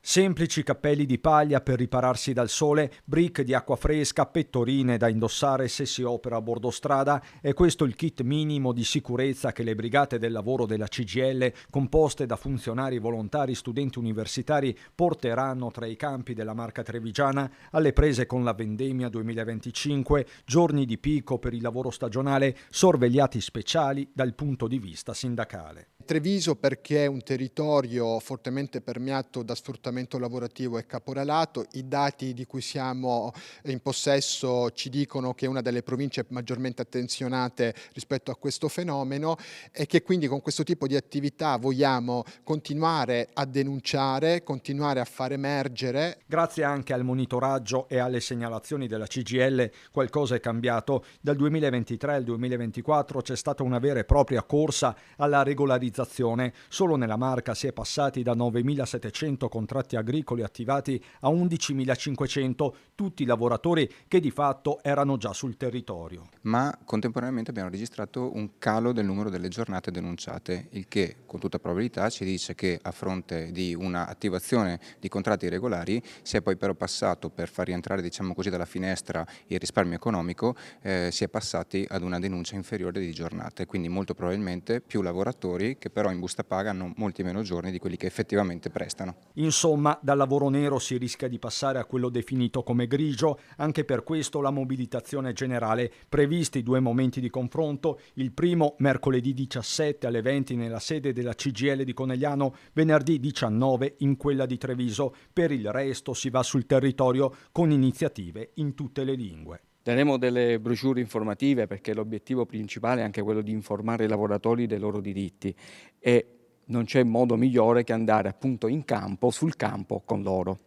Semplici cappelli di paglia per ripararsi dal sole, brick di acqua fresca, pettorine da indossare se si opera a bordo strada. È questo il kit minimo di sicurezza che le brigate del lavoro della CGIL, composte da funzionari volontari, studenti universitari, porteranno tra i campi della Marca trevigiana alle prese con la vendemmia 2025, giorni di picco per il lavoro stagionale, sorvegliati speciali dal punto di vista sindacale. Treviso perché è un territorio fortemente permeato da sfruttamento lavorativo e caporalato. I dati di cui siamo in possesso ci dicono che è una delle province maggiormente attenzionate rispetto a questo fenomeno e che quindi con questo tipo di attività vogliamo continuare a denunciare, continuare a far emergere. Grazie anche al monitoraggio e alle segnalazioni della CGIL qualcosa è cambiato. Dal 2023 al 2024 c'è stata una vera e propria corsa alla regolarizzazione. Solo nella Marca si è passati da 9.700 contratti agricoli attivati a 11.500, tutti lavoratori che di fatto erano già sul territorio. Ma contemporaneamente abbiamo registrato un calo del numero delle giornate denunciate, il che con tutta probabilità ci dice che a fronte di una attivazione di contratti regolari si è poi però passato, per far rientrare diciamo così dalla finestra il risparmio economico, si è passati ad una denuncia inferiore di giornate, quindi molto probabilmente più lavoratori che però in busta paga hanno molti meno giorni di quelli che effettivamente prestano. Insomma, dal lavoro nero si rischia di passare a quello definito come grigio. Anche per questo la mobilitazione generale, previsti 2 momenti di confronto, il primo mercoledì 17 alle 20 nella sede della CGIL di Conegliano, venerdì 19 in quella di Treviso. Per il resto si va sul territorio con iniziative in tutte le lingue. Daremo delle brochure informative perché l'obiettivo principale è anche quello di informare i lavoratori dei loro diritti e non c'è modo migliore che andare appunto in campo, sul campo con loro.